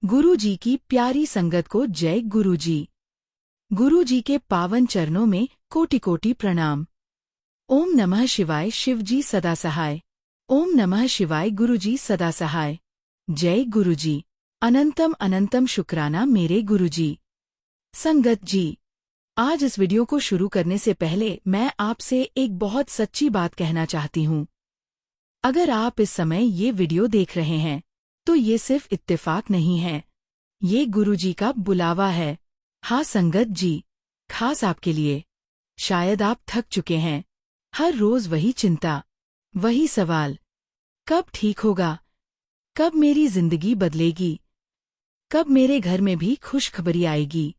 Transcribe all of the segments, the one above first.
गुरु जी की प्यारी संगत को जय गुरु जी। गुरु जी के पावन चरणों में कोटि कोटि प्रणाम। ओम नमः शिवाय, शिव जी सदा सहाय। ओम नमः शिवाय, गुरु जी सदा सहाय। जय गुरु जी। अनंतम अनंतम शुक्राना मेरे गुरु जी। संगत जी, आज इस वीडियो को शुरू करने से पहले मैं आपसे एक बहुत सच्ची बात कहना चाहती हूँ। अगर आप इस समय ये वीडियो देख रहे हैं तो ये सिर्फ इत्तेफाक नहीं है, ये गुरु जी का बुलावा है। हाँ संगत जी, खास आपके लिए। शायद आप थक चुके हैं, हर रोज वही चिंता, वही सवाल, कब ठीक होगा, कब मेरी जिंदगी बदलेगी, कब मेरे घर में भी खुशखबरी आएगी।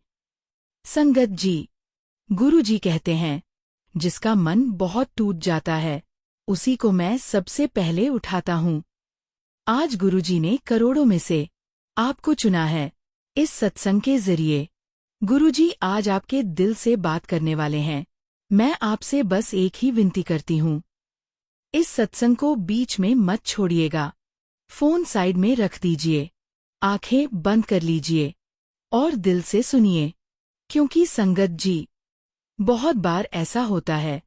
संगत जी, गुरु जी कहते हैं, जिसका मन बहुत टूट जाता है उसी को मैं सबसे पहले उठाता हूँ। आज गुरु जी ने करोड़ों में से आपको चुना है। इस सत्संग के जरिए गुरु जी आज आपके दिल से बात करने वाले हैं। मैं आपसे बस एक ही विनती करती हूँ, इस सत्संग को बीच में मत छोड़िएगा। फोन साइड में रख दीजिए, आंखें बंद कर लीजिए और दिल से सुनिए। क्योंकि संगत जी, बहुत बार ऐसा होता है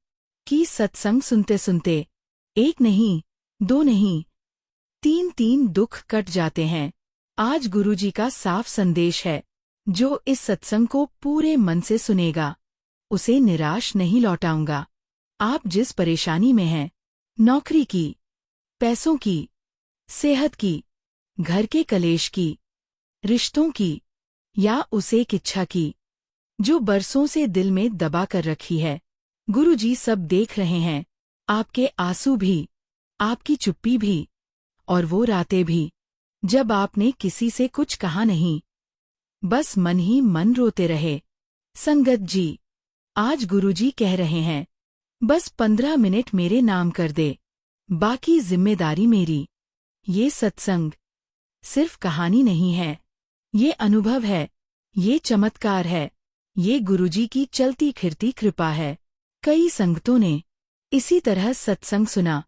कि सत्संग सुनते सुनते एक नहीं, दो नहीं, तीन दुख कट जाते हैं। आज गुरु जी का साफ संदेश है, जो इस सत्संग को पूरे मन से सुनेगा उसे निराश नहीं लौटाऊंगा। आप जिस परेशानी में हैं, नौकरी की, पैसों की, सेहत की, घर के कलेश की, रिश्तों की, या उस एक इच्छा की जो बरसों से दिल में दबा कर रखी है, गुरु जी सब देख रहे हैं। आपके आंसू भी, आपकी चुप्पी भी, और वो रातें भी जब आपने किसी से कुछ कहा नहीं, बस मन ही मन रोते रहे। संगत जी, आज गुरुजी कह रहे हैं, बस 15 मिनट मेरे नाम कर दे, बाकी जिम्मेदारी मेरी। ये सत्संग सिर्फ कहानी नहीं है, ये अनुभव है, ये चमत्कार है, ये गुरुजी की चलती फिरती कृपा है। कई संगतों ने इसी तरह सत्संग सुना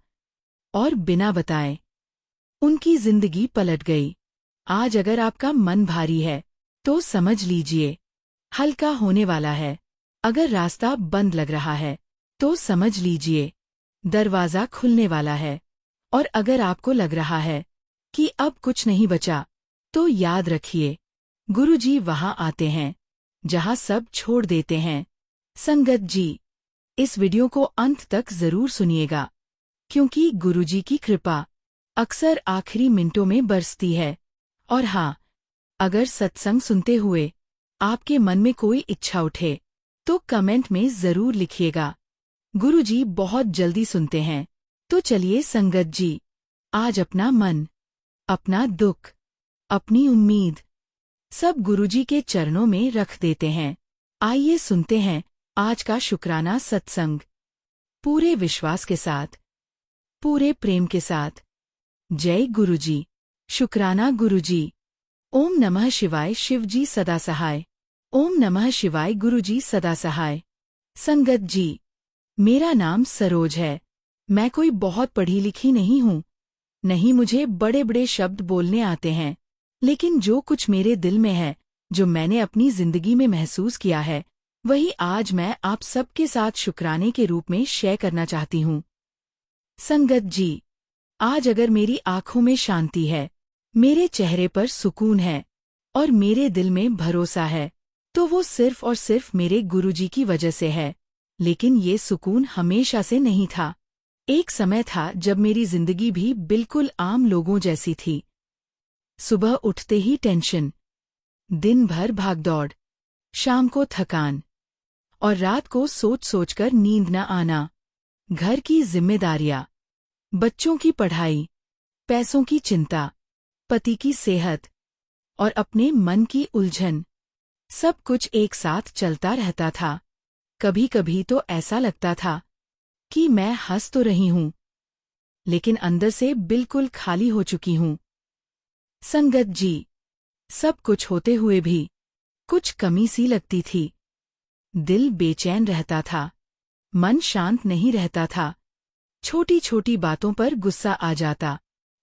और बिना बताए उनकी जिंदगी पलट गई। आज अगर आपका मन भारी है तो समझ लीजिए, हल्का होने वाला है। अगर रास्ता बंद लग रहा है तो समझ लीजिए, दरवाजा खुलने वाला है। और अगर आपको लग रहा है कि अब कुछ नहीं बचा, तो याद रखिए, गुरुजी वहां आते हैं जहां सब छोड़ देते हैं। संगत जी, इस वीडियो को अंत तक जरूर सुनिएगा, क्योंकि गुरुजी की कृपा अक्सर आखिरी मिनटों में बरसती है। और हाँ, अगर सत्संग सुनते हुए आपके मन में कोई इच्छा उठे तो कमेंट में जरूर लिखिएगा। गुरुजी बहुत जल्दी सुनते हैं। तो चलिए संगत जी, आज अपना मन, अपना दुख, अपनी उम्मीद सब गुरुजी के चरणों में रख देते हैं। आइए सुनते हैं आज का शुक्राना सत्संग, पूरे विश्वास के साथ, पूरे प्रेम के साथ। जय गुरुजी। शुक्राना गुरुजी। ओम नमः शिवाय, शिव जी सदा सहाय। ओम नमः शिवाय, गुरुजी सदा सहाय। संगत जी, मेरा नाम सरोज है। मैं कोई बहुत पढ़ी लिखी नहीं हूँ, नहीं मुझे बड़े बड़े शब्द बोलने आते हैं, लेकिन जो कुछ मेरे दिल में है, जो मैंने अपनी जिंदगी में महसूस किया है, वही आज मैं आप सबके साथ शुक्राने के रूप में शेयर करना चाहती हूँ। संगत जी, आज अगर मेरी आंखों में शांति है, मेरे चेहरे पर सुकून है और मेरे दिल में भरोसा है, तो वो सिर्फ और सिर्फ मेरे गुरुजी की वजह से है। लेकिन ये सुकून हमेशा से नहीं था। एक समय था जब मेरी जिंदगी भी बिल्कुल आम लोगों जैसी थी। सुबह उठते ही टेंशन, दिन भर भागदौड़, शाम को थकान और रात को सोच सोचकर नींद न आना। घर की जिम्मेदारियां, बच्चों की पढ़ाई, पैसों की चिंता, पति की सेहत और अपने मन की उलझन, सब कुछ एक साथ चलता रहता था। कभी कभी तो ऐसा लगता था कि मैं हंस तो रही हूँ, लेकिन अंदर से बिल्कुल खाली हो चुकी हूँ। संगत जी, सब कुछ होते हुए भी कुछ कमी सी लगती थी। दिल बेचैन रहता था, मन शांत नहीं रहता था। छोटी छोटी बातों पर गुस्सा आ जाता,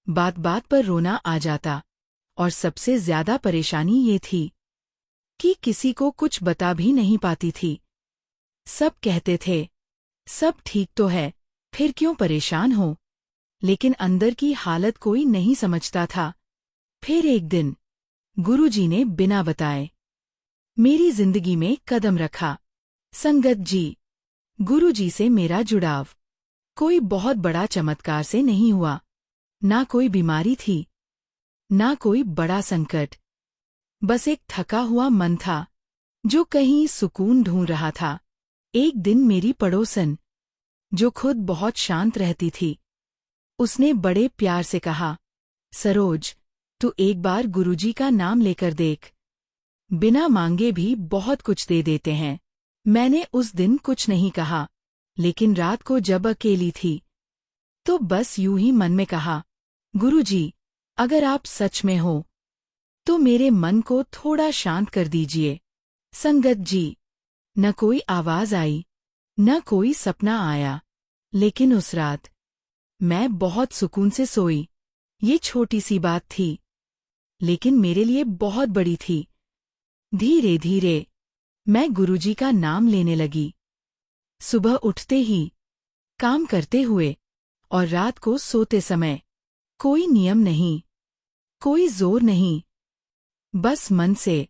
बात बात पर रोना आ जाता और सबसे ज्यादा परेशानी ये थी कि किसी को कुछ बता भी नहीं पाती थी। सब कहते थे, सब ठीक तो है, फिर क्यों परेशान हो? लेकिन अंदर की हालत कोई नहीं समझता था। फिर एक दिन गुरुजी ने बिना बताए मेरी जिंदगी में कदम रखा। संगत जी, गुरुजी से मेरा जुड़ाव कोई बहुत बड़ा चमत्कार से नहीं हुआ। ना कोई बीमारी थी, ना कोई बड़ा संकट। बस एक थका हुआ मन था जो कहीं सुकून ढूंढ रहा था। एक दिन मेरी पड़ोसन, जो खुद बहुत शांत रहती थी, उसने बड़े प्यार से कहा, सरोज, तू एक बार गुरुजी का नाम लेकर देख। बिना मांगे भी बहुत कुछ दे देते हैं। मैंने उस दिन कुछ नहीं कहा, लेकिन रात को जब अकेली थी तो बस यूं ही मन में कहा, गुरुजी, अगर आप सच में हो तो मेरे मन को थोड़ा शांत कर दीजिए। संगत जी, न कोई आवाज आई, न कोई सपना आया, लेकिन उस रात मैं बहुत सुकून से सोई। ये छोटी सी बात थी, लेकिन मेरे लिए बहुत बड़ी थी। धीरे धीरे मैं गुरुजी का नाम लेने लगी। सुबह उठते ही, काम करते हुए और रात को सोते समय। कोई नियम नहीं, कोई जोर नहीं, बस मन से।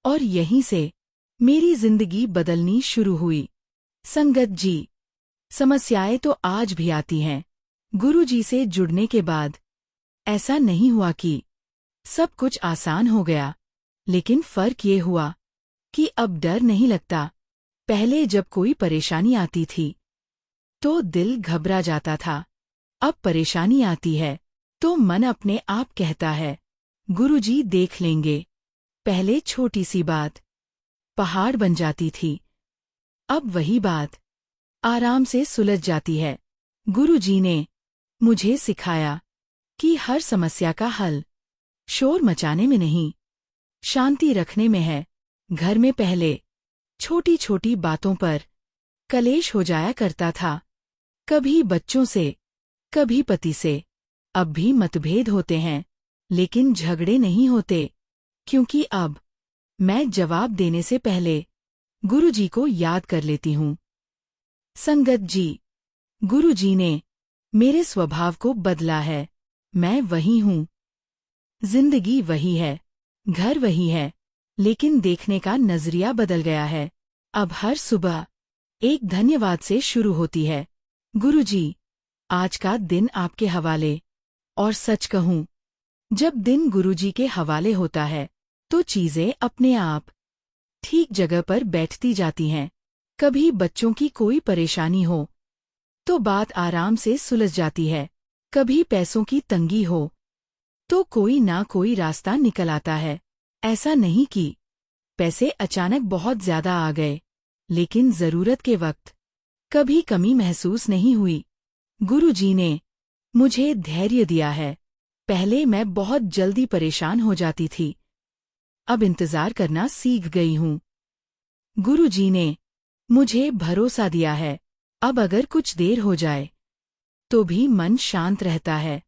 और यहीं से मेरी जिंदगी बदलनी शुरू हुई। संगत जी, समस्याएं तो आज भी आती हैं। गुरुजी से जुड़ने के बाद ऐसा नहीं हुआ कि सब कुछ आसान हो गया, लेकिन फर्क ये हुआ कि अब डर नहीं लगता। पहले जब कोई परेशानी आती थी तो दिल घबरा जाता था। अब परेशानी आती है तो मन अपने आप कहता है, गुरुजी देख लेंगे। पहले छोटी सी बात पहाड़ बन जाती थी, अब वही बात आराम से सुलझ जाती है। गुरुजी ने मुझे सिखाया कि हर समस्या का हल शोर मचाने में नहीं, शांति रखने में है। घर में पहले छोटी छोटी बातों पर कलेश हो जाया करता था, कभी बच्चों से, कभी पति से। अब भी मतभेद होते हैं, लेकिन झगड़े नहीं होते, क्योंकि अब मैं जवाब देने से पहले गुरुजी को याद कर लेती हूँ। संगत जी, गुरुजी ने मेरे स्वभाव को बदला है। मैं वही हूँ, जिंदगी वही है, घर वही है, लेकिन देखने का नजरिया बदल गया है। अब हर सुबह एक धन्यवाद से शुरू होती है। गुरुजी, आज का दिन आपके हवाले। और सच कहूँ, जब दिन गुरुजी के हवाले होता है तो चीजें अपने आप ठीक जगह पर बैठती जाती हैं। कभी बच्चों की कोई परेशानी हो तो बात आराम से सुलझ जाती है, कभी पैसों की तंगी हो तो कोई ना कोई रास्ता निकल आता है। ऐसा नहीं कि पैसे अचानक बहुत ज्यादा आ गए, लेकिन जरूरत के वक्त कभी कमी महसूस नहीं हुई। गुरुजी ने मुझे धैर्य दिया है। पहले मैं बहुत जल्दी परेशान हो जाती थी, अब इंतजार करना सीख गई हूँ। गुरुजी ने मुझे भरोसा दिया है, अब अगर कुछ देर हो जाए तो भी मन शांत रहता है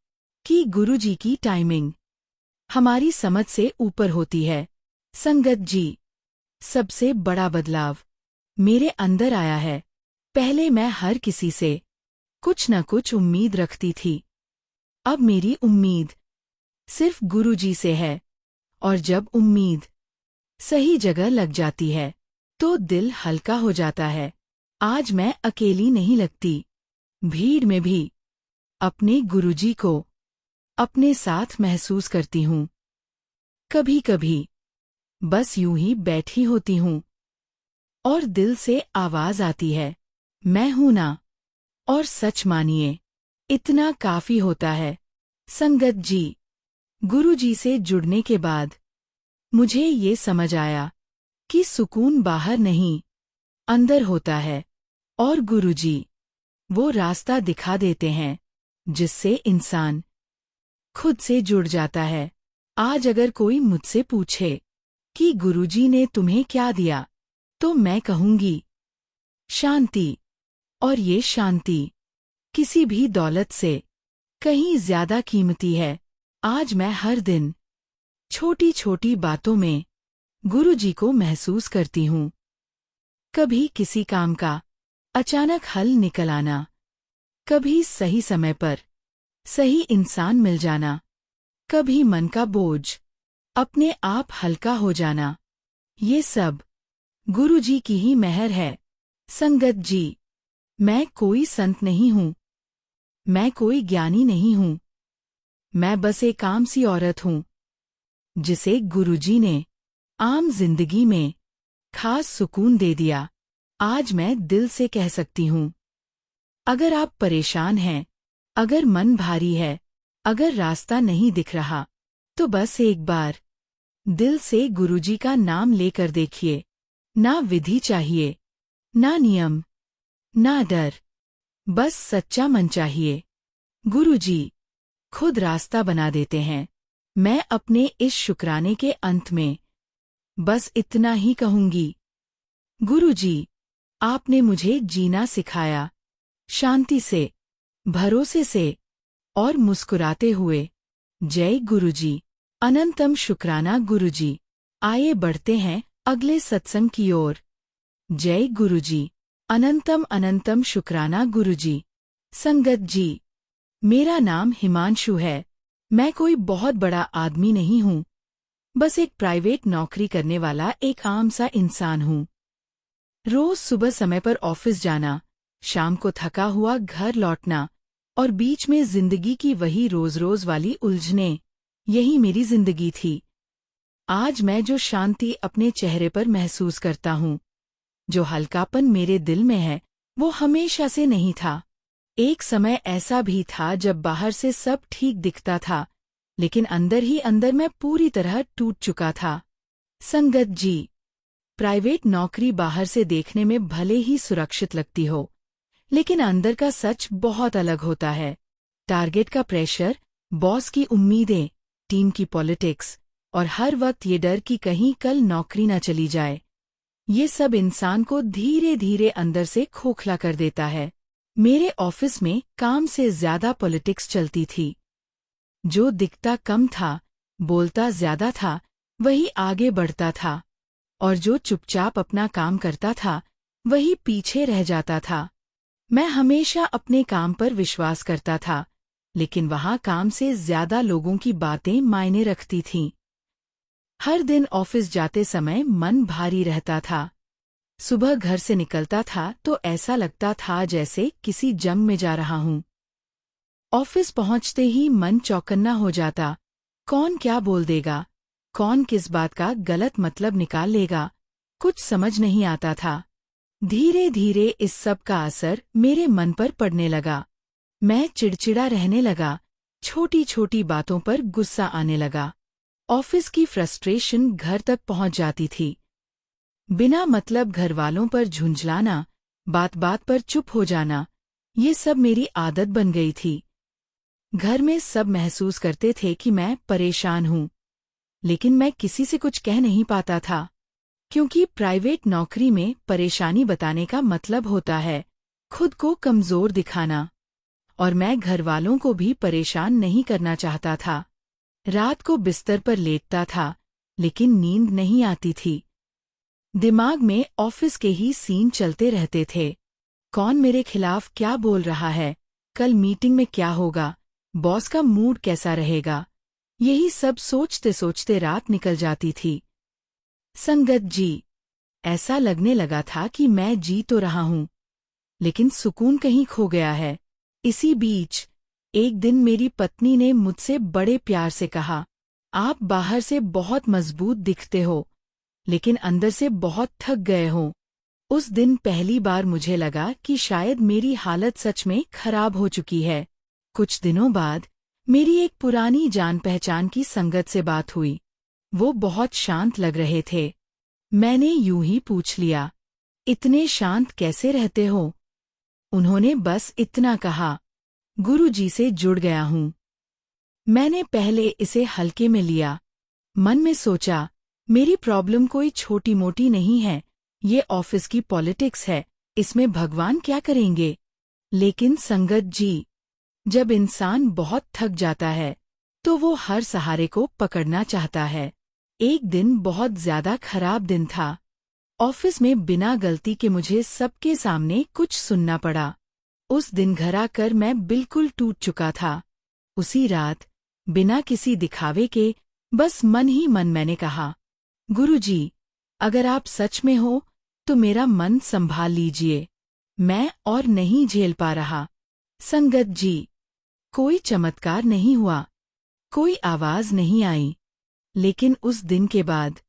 कि गुरुजी की टाइमिंग हमारी समझ से ऊपर होती है। संगत जी, सबसे बड़ा बदलाव मेरे अंदर आया है। पहले मैं हर किसी से कुछ न कुछ उम्मीद रखती थी, अब मेरी उम्मीद सिर्फ गुरुजी से है। और जब उम्मीद सही जगह लग जाती है तो दिल हल्का हो जाता है। आज मैं अकेली नहीं लगती, भीड़ में भी अपने गुरुजी को अपने साथ महसूस करती हूँ। कभी कभी बस यूं ही बैठी होती हूँ और दिल से आवाज आती है, मैं हूं ना। और सच मानिए, इतना काफी होता है। संगत जी, गुरुजी से जुड़ने के बाद मुझे ये समझ आया कि सुकून बाहर नहीं, अंदर होता है। और गुरुजी वो रास्ता दिखा देते हैं जिससे इंसान खुद से जुड़ जाता है। आज अगर कोई मुझसे पूछे कि गुरुजी ने तुम्हें क्या दिया, तो मैं कहूंगी, शांति। और ये शांति किसी भी दौलत से कहीं ज्यादा कीमती है। आज मैं हर दिन छोटी छोटी बातों में गुरुजी को महसूस करती हूँ। कभी किसी काम का अचानक हल निकल आना, कभी सही समय पर सही इंसान मिल जाना, कभी मन का बोझ अपने आप हल्का हो जाना, ये सब गुरुजी की ही मेहर है। संगत जी, मैं कोई संत नहीं हूँ, मैं कोई ज्ञानी नहीं हूँ, मैं बस एक आम सी औरत हूँ जिसे गुरुजी ने आम जिंदगी में खास सुकून दे दिया। आज मैं दिल से कह सकती हूँ, अगर आप परेशान हैं, अगर मन भारी है, अगर रास्ता नहीं दिख रहा, तो बस एक बार दिल से गुरुजी का नाम लेकर देखिए। ना विधि चाहिए, ना नियम, ना डर, बस सच्चा मन चाहिए। गुरुजी खुद रास्ता बना देते हैं। मैं अपने इस शुक्राने के अंत में बस इतना ही कहूंगी, गुरुजी, आपने मुझे जीना सिखाया, शांति से, भरोसे से और मुस्कुराते हुए। जय गुरुजी। अनंतम शुक्राना गुरुजी। आइए बढ़ते हैं अगले सत्संग की ओर। जय गुरुजी। अनंतम अनंतम शुक्राना गुरुजी। संगत जी, मेरा नाम हिमांशु है। मैं कोई बहुत बड़ा आदमी नहीं हूँ, बस एक प्राइवेट नौकरी करने वाला एक आम सा इंसान हूँ। रोज सुबह समय पर ऑफिस जाना, शाम को थका हुआ घर लौटना और बीच में जिंदगी की वही रोज रोज वाली उलझनें, यही मेरी जिंदगी थी। आज मैं जो शांति अपने चेहरे पर महसूस करता हूँ, जो हल्कापन मेरे दिल में है, वो हमेशा से नहीं था। एक समय ऐसा भी था जब बाहर से सब ठीक दिखता था, लेकिन अंदर ही अंदर मैं पूरी तरह टूट चुका था। संगत जी, प्राइवेट नौकरी बाहर से देखने में भले ही सुरक्षित लगती हो, लेकिन अंदर का सच बहुत अलग होता है। टारगेट का प्रेशर, बॉस की उम्मीदें, टीम की पॉलिटिक्स और हर वक्त ये डर कि कहीं कल नौकरी न चली जाए, ये सब इंसान को धीरे धीरे अंदर से खोखला कर देता है। मेरे ऑफिस में काम से ज्यादा पॉलिटिक्स चलती थी। जो दिखता कम था, बोलता ज्यादा था, वही आगे बढ़ता था, और जो चुपचाप अपना काम करता था, वही पीछे रह जाता था। मैं हमेशा अपने काम पर विश्वास करता था, लेकिन वहाँ काम से ज्यादा लोगों की बातें मायने रखती थीं। हर दिन ऑफिस जाते समय मन भारी रहता था। सुबह घर से निकलता था तो ऐसा लगता था जैसे किसी जंग में जा रहा हूँ। ऑफिस पहुँचते ही मन चौकन्ना हो जाता, कौन क्या बोल देगा, कौन किस बात का गलत मतलब निकाल लेगा, कुछ समझ नहीं आता था। धीरे धीरे इस सब का असर मेरे मन पर पड़ने लगा। मैं चिड़चिड़ा रहने लगा, छोटी छोटी बातों पर गुस्सा आने लगा। ऑफिस की फ्रस्ट्रेशन घर तक पहुंच जाती थी। बिना मतलब घरवालों पर झुंझलाना, बात बात पर चुप हो जाना, ये सब मेरी आदत बन गई थी। घर में सब महसूस करते थे कि मैं परेशान हूँ, लेकिन मैं किसी से कुछ कह नहीं पाता था, क्योंकि प्राइवेट नौकरी में परेशानी बताने का मतलब होता है खुद को कमजोर दिखाना, और मैं घरवालों को भी परेशान नहीं करना चाहता था। रात को बिस्तर पर लेटता था, लेकिन नींद नहीं आती थी। दिमाग में ऑफिस के ही सीन चलते रहते थे। कौन मेरे खिलाफ क्या बोल रहा है, कल मीटिंग में क्या होगा, बॉस का मूड कैसा रहेगा, यही सब सोचते सोचते रात निकल जाती थी। संगत जी, ऐसा लगने लगा था कि मैं जी तो रहा हूँ, लेकिन सुकून कहीं खो गया है। इसी बीच एक दिन मेरी पत्नी ने मुझसे बड़े प्यार से कहा, आप बाहर से बहुत मजबूत दिखते हो, लेकिन अंदर से बहुत थक गए हो। उस दिन पहली बार मुझे लगा कि शायद मेरी हालत सच में खराब हो चुकी है। कुछ दिनों बाद मेरी एक पुरानी जान पहचान की संगत से बात हुई। वो बहुत शांत लग रहे थे। मैंने यूं ही पूछ लिया, इतने शांत कैसे रहते हो? उन्होंने बस इतना कहा, गुरुजी से जुड़ गया हूँ। मैंने पहले इसे हल्के में लिया। मन में सोचा, मेरी प्रॉब्लम कोई छोटी मोटी नहीं है, ये ऑफिस की पॉलिटिक्स है, इसमें भगवान क्या करेंगे? लेकिन संगत जी, जब इंसान बहुत थक जाता है, तो वो हर सहारे को पकड़ना चाहता है। एक दिन बहुत ज्यादा खराब दिन था। ऑफिस में बिना गलती के मुझे सबके सामने कुछ सुनना पड़ा। उस दिन घर आकर मैं बिल्कुल टूट चुका था। उसी रात बिना किसी दिखावे के बस मन ही मन मैंने कहा, गुरुजी, अगर आप सच में हो तो मेरा मन संभाल लीजिए, मैं और नहीं झेल पा रहा। संगत जी, कोई चमत्कार नहीं हुआ, कोई आवाज नहीं आई, लेकिन उस दिन के बाद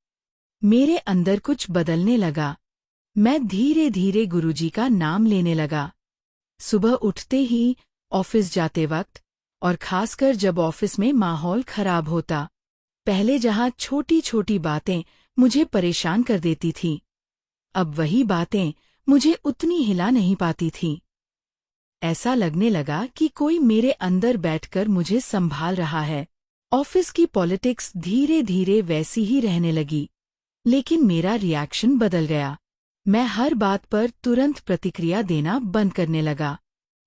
मेरे अंदर कुछ बदलने लगा। मैं धीरे धीरे गुरुजी का नाम लेने लगा। सुबह उठते ही, ऑफिस जाते वक्त, और खासकर जब ऑफिस में माहौल खराब होता। पहले जहां छोटी छोटी बातें मुझे परेशान कर देती थीं, अब वही बातें मुझे उतनी हिला नहीं पाती थीं। ऐसा लगने लगा कि कोई मेरे अंदर बैठकर मुझे संभाल रहा है। ऑफिस की पॉलिटिक्स धीरे धीरे वैसी ही रहने लगी, लेकिन मेरा रिएक्शन बदल गया। मैं हर बात पर तुरंत प्रतिक्रिया देना बंद करने लगा।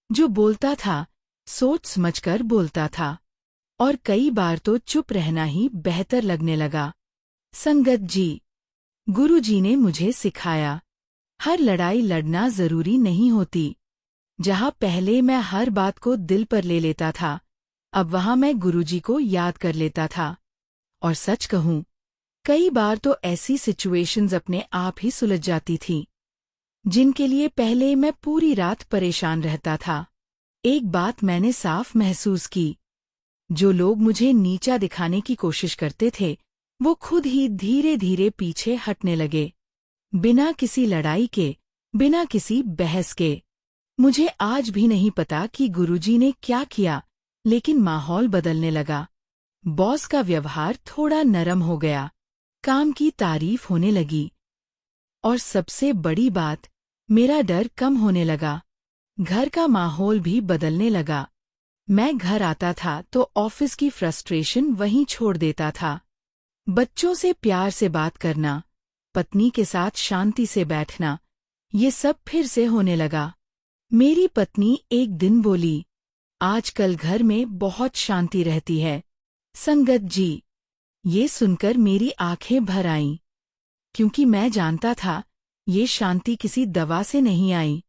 जो बोलता था, सोच समझकर बोलता था, और कई बार तो चुप रहना ही बेहतर लगने लगा। संगत जी, गुरुजी ने मुझे सिखाया, हर लड़ाई लड़ना जरूरी नहीं होती। जहां पहले मैं हर बात को दिल पर ले लेता था, अब वहां मैं गुरुजी को याद कर लेता था। और सच कहूं, कई बार तो ऐसी सिचुएशंस अपने आप ही सुलझ जाती थीं, जिनके लिए पहले मैं पूरी रात परेशान रहता था। एक बात मैंने साफ महसूस की, जो लोग मुझे नीचा दिखाने की कोशिश करते थे, वो खुद ही धीरे धीरे पीछे हटने लगे। बिना किसी लड़ाई के, बिना किसी बहस के। मुझे आज भी नहीं पता कि गुरुजी ने क्या किया, लेकिन माहौल बदलने लगा। बॉस का व्यवहार थोड़ा नरम हो गया, काम की तारीफ होने लगी, और सबसे बड़ी बात, मेरा डर कम होने लगा। घर का माहौल भी बदलने लगा। मैं घर आता था तो ऑफिस की फ्रस्ट्रेशन वहीं छोड़ देता था। बच्चों से प्यार से बात करना, पत्नी के साथ शांति से बैठना, ये सब फिर से होने लगा। मेरी पत्नी एक दिन बोली, आजकल घर में बहुत शांति रहती है। संगत जी, ये सुनकर मेरी आंखें भर आईं, क्योंकि मैं जानता था ये शांति किसी दवा से नहीं आई,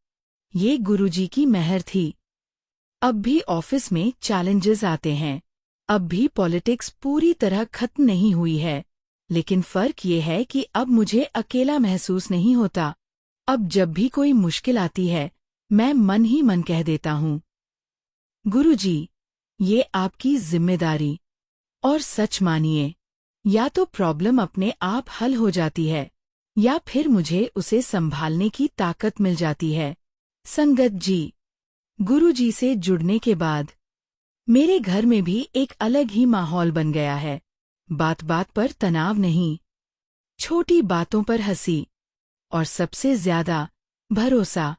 ये गुरुजी की मेहर थी। अब भी ऑफिस में चैलेंजेस आते हैं, अब भी पॉलिटिक्स पूरी तरह खत्म नहीं हुई है, लेकिन फर्क ये है कि अब मुझे अकेला महसूस नहीं होता। अब जब भी कोई मुश्किल आती है, मैं मन ही मन कह देता हूँ, गुरुजी, ये आपकी जिम्मेदारी। और सच मानिए, या तो प्रॉब्लम अपने आप हल हो जाती है, या फिर मुझे उसे संभालने की ताकत मिल जाती है। संगत जी, गुरुजी से जुड़ने के बाद मेरे घर में भी एक अलग ही माहौल बन गया है। बात बात पर तनाव नहीं, छोटी बातों पर हंसी, और सबसे ज्यादा भरोसा।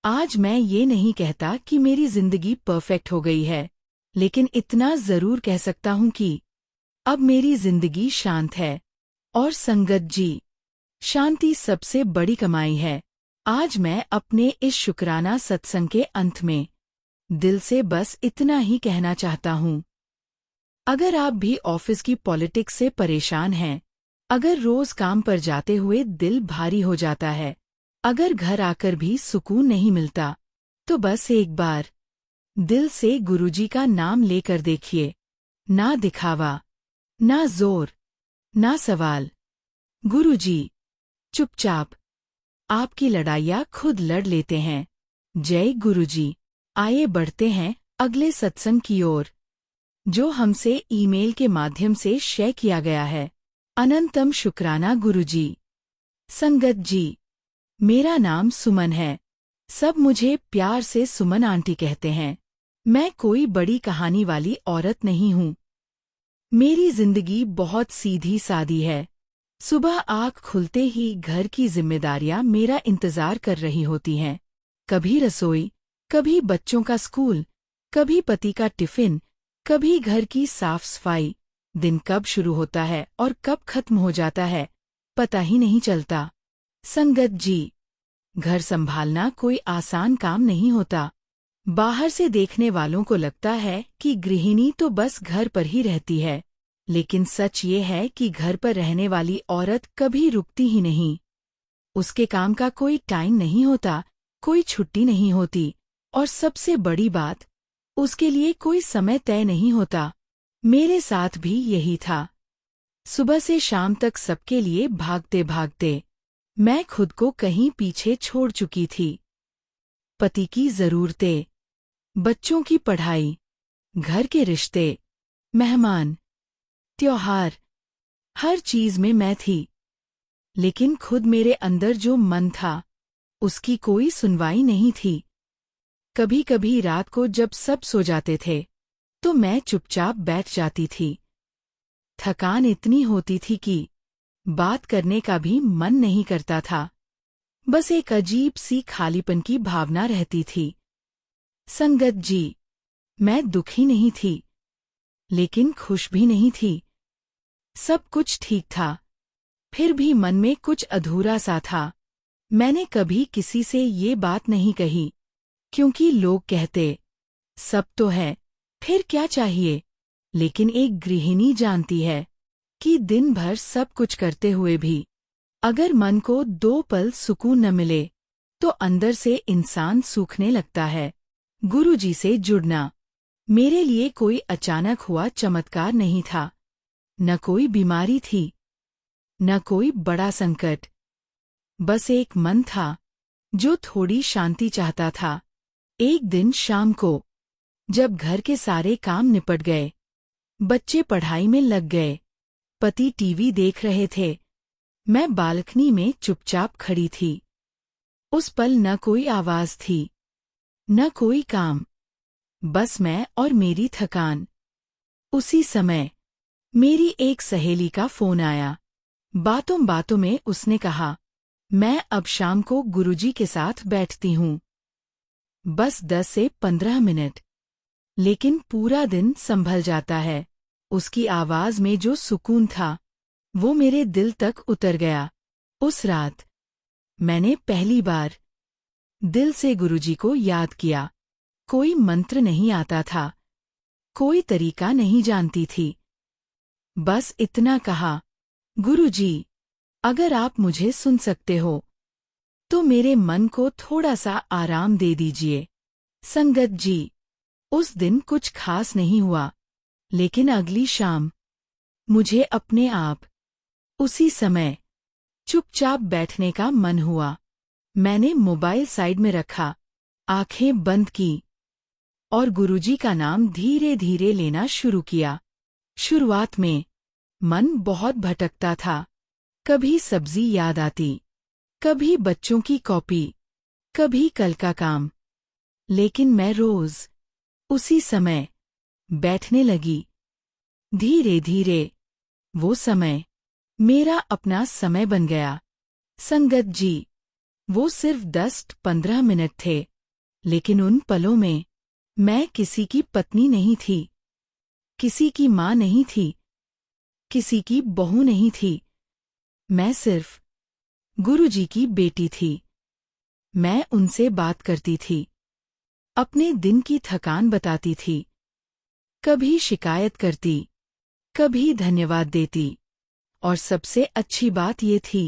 आज मैं ये नहीं कहता कि मेरी जिंदगी परफेक्ट हो गई है, लेकिन इतना जरूर कह सकता हूं कि अब मेरी जिंदगी शांत है। और संगत जी, शांति सबसे बड़ी कमाई है। आज मैं अपने इस शुक्राना सत्संग के अंत में दिल से बस इतना ही कहना चाहता हूँ। अगर आप भी ऑफिस की पॉलिटिक्स से परेशान हैं, अगर रोज काम पर जाते हुए दिल भारी हो जाता है, अगर घर आकर भी सुकून नहीं मिलता, तो बस एक बार दिल से गुरुजी का नाम लेकर देखिए। ना दिखावा, ना जोर, ना सवाल। गुरुजी चुपचाप आपकी लड़ाइयाँ खुद लड़ लेते हैं। जय गुरुजी। आइए बढ़ते हैं अगले सत्संग की ओर, जो हमसे ईमेल के माध्यम से शेयर किया गया है। अनंतम शुक्राना गुरुजी। संगत जी, मेरा नाम सुमन है। सब मुझे प्यार से सुमन आंटी कहते हैं। मैं कोई बड़ी कहानी वाली औरत नहीं हूँ। मेरी जिंदगी बहुत सीधी सादी है। सुबह आँख खुलते ही घर की जिम्मेदारियां मेरा इंतजार कर रही होती हैं। कभी रसोई, कभी बच्चों का स्कूल, कभी पति का टिफिन, कभी घर की साफ सफाई। दिन कब शुरू होता है और कब खत्म हो जाता है, पता ही नहीं चलता। संगत जी, घर संभालना कोई आसान काम नहीं होता। बाहर से देखने वालों को लगता है कि गृहिणी तो बस घर पर ही रहती है, लेकिन सच ये है कि घर पर रहने वाली औरत कभी रुकती ही नहीं। उसके काम का कोई टाइम नहीं होता, कोई छुट्टी नहीं होती, और सबसे बड़ी बात, उसके लिए कोई समय तय नहीं होता। मेरे साथ भी यही था। सुबह से शाम तक सबके लिए भागते भागते मैं खुद को कहीं पीछे छोड़ चुकी थी। पति की जरूरतें, बच्चों की पढ़ाई, घर के रिश्ते, मेहमान, त्योहार, हर चीज में मैं थी। लेकिन खुद मेरे अंदर जो मन था, उसकी कोई सुनवाई नहीं थी। कभी कभी रात को जब सब सो जाते थे, तो मैं चुपचाप बैठ जाती थी। थकान इतनी होती थी कि बात करने का भी मन नहीं करता था। बस एक अजीब सी खालीपन की भावना रहती थी। संगत जी, मैं दुखी नहीं थी, लेकिन खुश भी नहीं थी। सब कुछ ठीक था, फिर भी मन में कुछ अधूरा सा था। मैंने कभी किसी से ये बात नहीं कही, क्योंकि लोग कहते, सब तो है, फिर क्या चाहिए। लेकिन एक गृहिणी जानती है कि दिन भर सब कुछ करते हुए भी अगर मन को 2 पल सुकून न मिले, तो अंदर से इंसान सूखने लगता है। गुरुजी से जुड़ना मेरे लिए कोई अचानक हुआ चमत्कार नहीं था। न कोई बीमारी थी, न कोई बड़ा संकट। बस एक मन था जो थोड़ी शांति चाहता था। एक दिन शाम को, जब घर के सारे काम निपट गए, बच्चे पढ़ाई में लग गए, पति टीवी देख रहे थे, मैं बालकनी में चुपचाप खड़ी थी। उस पल न कोई आवाज थी, न कोई काम, बस मैं और मेरी थकान। उसी समय मेरी एक सहेली का फोन आया। बातों बातों में उसने कहा, मैं अब शाम को गुरुजी के साथ बैठती हूँ। बस 10 से 15 मिनट, लेकिन पूरा दिन संभल जाता है। उसकी आवाज में जो सुकून था, वो मेरे दिल तक उतर गया। उस रात मैंने पहली बार दिल से गुरुजी को याद किया। कोई मंत्र नहीं आता था, कोई तरीका नहीं जानती थी। बस इतना कहा, गुरुजी, अगर आप मुझे सुन सकते हो, तो मेरे मन को थोड़ा सा आराम दे दीजिए। संगत जी, उस दिन कुछ खास नहीं हुआ, लेकिन अगली शाम मुझे अपने आप उसी समय चुपचाप बैठने का मन हुआ। मैंने मोबाइल साइड में रखा, आंखें बंद की, और गुरुजी का नाम धीरे धीरे लेना शुरू किया। शुरुआत में मन बहुत भटकता था। कभी सब्जी याद आती, कभी बच्चों की कॉपी, कभी कल का काम। लेकिन मैं रोज उसी समय बैठने लगी। धीरे धीरे वो समय मेरा अपना समय बन गया। संगत जी, वो सिर्फ 10-15 मिनट थे, लेकिन उन पलों में मैं किसी की पत्नी नहीं थी, किसी की माँ नहीं थी, किसी की बहू नहीं थी। मैं सिर्फ गुरुजी की बेटी थी। मैं उनसे बात करती थी, अपने दिन की थकान बताती थी, कभी शिकायत करती, कभी धन्यवाद देती, और सबसे अच्छी बात ये थी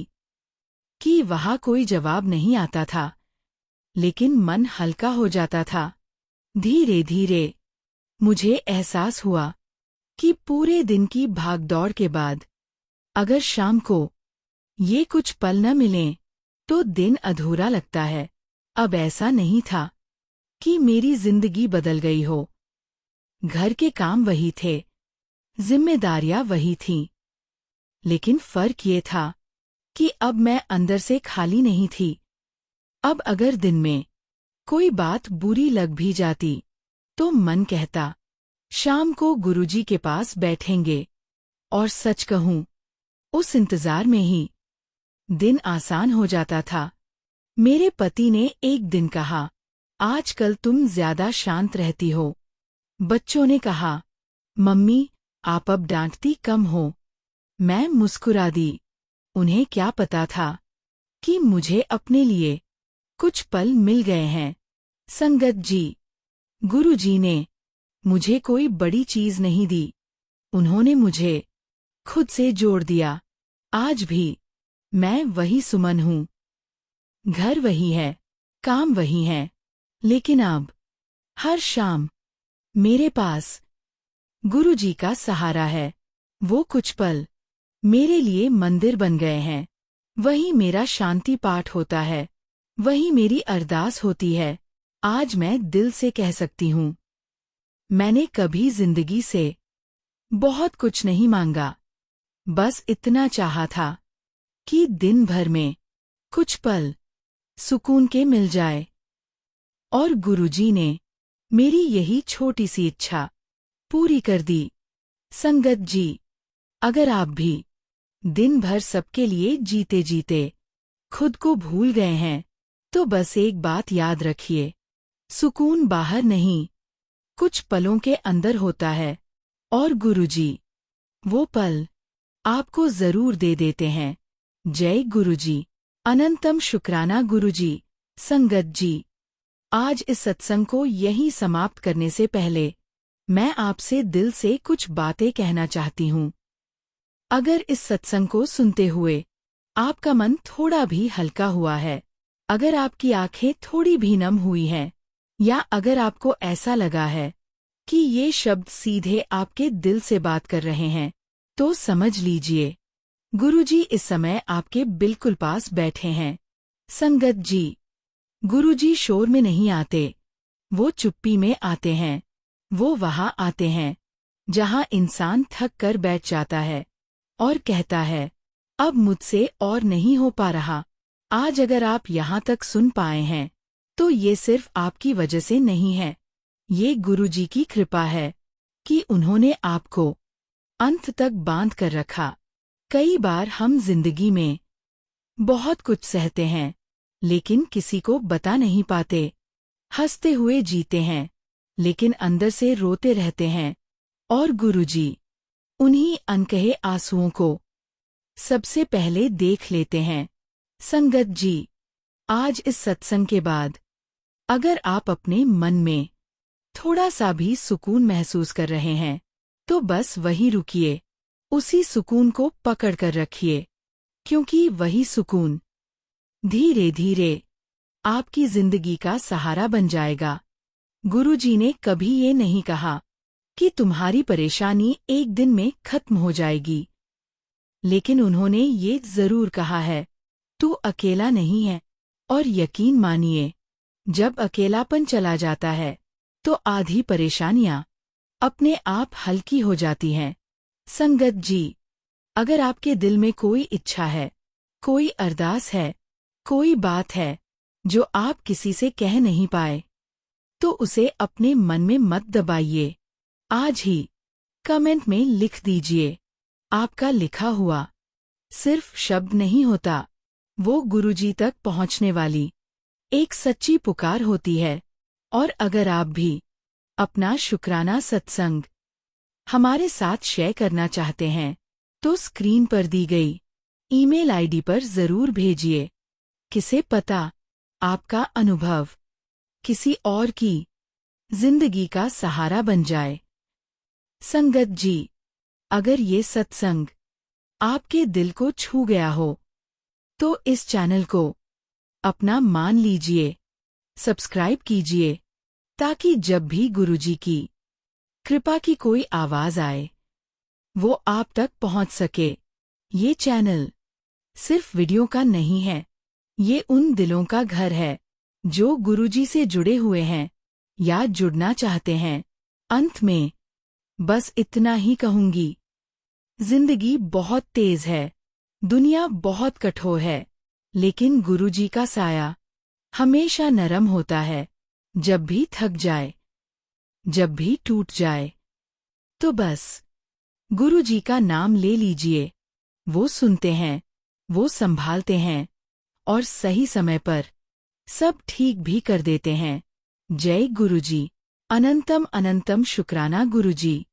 कि वहाँ कोई जवाब नहीं आता था, लेकिन मन हल्का हो जाता था। धीरे धीरे मुझे एहसास हुआ कि पूरे दिन की भागदौड़ के बाद अगर शाम को ये कुछ पल न मिलें, तो दिन अधूरा लगता है। अब ऐसा नहीं था कि मेरी जिंदगी बदल गई हो। घर के काम वही थे, जिम्मेदारियां वही थीं, लेकिन फर्क ये था कि अब मैं अंदर से खाली नहीं थी। अब अगर दिन में कोई बात बुरी लग भी जाती, तो मन कहता, शाम को गुरुजी के पास बैठेंगे। और सच कहूं, उस इंतजार में ही दिन आसान हो जाता था। मेरे पति ने एक दिन कहा, आजकल तुम ज्यादा शांत रहती हो। बच्चों ने कहा, मम्मी, आप अब डांटती कम हो। मैं मुस्कुरा दी। उन्हें क्या पता था कि मुझे अपने लिए कुछ पल मिल गए हैं। संगत जी, गुरुजी ने मुझे कोई बड़ी चीज नहीं दी, उन्होंने मुझे खुद से जोड़ दिया। आज भी मैं वही सुमन हूँ। घर वही है, काम वही है, लेकिन अब हर शाम मेरे पास गुरुजी का सहारा है। वो कुछ पल मेरे लिए मंदिर बन गए हैं। वही मेरा शांति पाठ होता है, वही मेरी अरदास होती है। आज मैं दिल से कह सकती हूँ, मैंने कभी जिंदगी से बहुत कुछ नहीं मांगा, बस इतना चाहा था कि दिन भर में कुछ पल सुकून के मिल जाए। और गुरुजी ने मेरी यही छोटी सी इच्छा पूरी कर दी। संगत जी, अगर आप भी दिन भर सबके लिए जीते जीते खुद को भूल गए हैं, तो बस एक बात याद रखिए, सुकून बाहर नहीं, कुछ पलों के अंदर होता है। और गुरुजी वो पल आपको जरूर दे देते हैं। जय गुरुजी। अनंतम शुक्राना गुरुजी। संगत जी, आज इस सत्संग को यहीं समाप्त करने से पहले मैं आपसे दिल से कुछ बातें कहना चाहती हूँ। अगर इस सत्संग को सुनते हुए आपका मन थोड़ा भी हल्का हुआ है, अगर आपकी आंखें थोड़ी भी नम हुई हैं, या अगर आपको ऐसा लगा है कि ये शब्द सीधे आपके दिल से बात कर रहे हैं, तो समझ लीजिए गुरुजी इस समय आपके बिल्कुल पास बैठे हैं। संगत जी, गुरुजी शोर में नहीं आते, वो चुप्पी में आते हैं। वो वहां आते हैं जहां इंसान थक कर बैठ जाता है और कहता है, अब मुझसे और नहीं हो पा रहा। आज अगर आप यहाँ तक सुन पाए हैं, तो ये सिर्फ आपकी वजह से नहीं है, ये गुरुजी की कृपा है कि उन्होंने आपको अंत तक बांध कर रखा। कई बार हम जिंदगी में बहुत कुछ सहते हैं, लेकिन किसी को बता नहीं पाते। हंसते हुए जीते हैं, लेकिन अंदर से रोते रहते हैं। और गुरुजी उन्हीं अनकहे आंसुओं को सबसे पहले देख लेते हैं। संगत जी, आज इस सत्संग के बाद अगर आप अपने मन में थोड़ा सा भी सुकून महसूस कर रहे हैं, तो बस वहीं रुकिए, उसी सुकून को पकड़ कर रखिए, क्योंकि वही सुकून धीरे धीरे आपकी जिंदगी का सहारा बन जाएगा। गुरुजी ने कभी ये नहीं कहा कि तुम्हारी परेशानी एक दिन में खत्म हो जाएगी, लेकिन उन्होंने ये जरूर कहा है, तू अकेला नहीं है। और यकीन मानिए, जब अकेलापन चला जाता है, तो आधी परेशानियां अपने आप हल्की हो जाती हैं। संगत जी, अगर आपके दिल में कोई इच्छा है, कोई अरदास है, कोई बात है जो आप किसी से कह नहीं पाए, तो उसे अपने मन में मत दबाइए। आज ही कमेंट में लिख दीजिए। आपका लिखा हुआ सिर्फ शब्द नहीं होता, वो गुरुजी तक पहुंचने वाली एक सच्ची पुकार होती है। और अगर आप भी अपना शुक्राना सत्संग हमारे साथ शेयर करना चाहते हैं, तो स्क्रीन पर दी गई ईमेल आईडी पर जरूर भेजिए। किसे पता, आपका अनुभव किसी और की जिंदगी का सहारा बन जाए। संगत जी, अगर ये सत्संग आपके दिल को छू गया हो, तो इस चैनल को अपना मान लीजिए, सब्सक्राइब कीजिए, ताकि जब भी गुरुजी की कृपा की कोई आवाज आए, वो आप तक पहुंच सके। ये चैनल सिर्फ वीडियो का नहीं है, ये उन दिलों का घर है जो गुरुजी से जुड़े हुए हैं या जुड़ना चाहते हैं। अंत में बस इतना ही कहूंगी, जिंदगी बहुत तेज है, दुनिया बहुत कठोर है, लेकिन गुरुजी का साया हमेशा नरम होता है। जब भी थक जाए, जब भी टूट जाए, तो बस गुरुजी का नाम ले लीजिए। वो सुनते हैं, वो संभालते हैं, और सही समय पर सब ठीक भी कर देते हैं। जय गुरुजी। अनंतम अनंतम शुक्राना गुरुजी।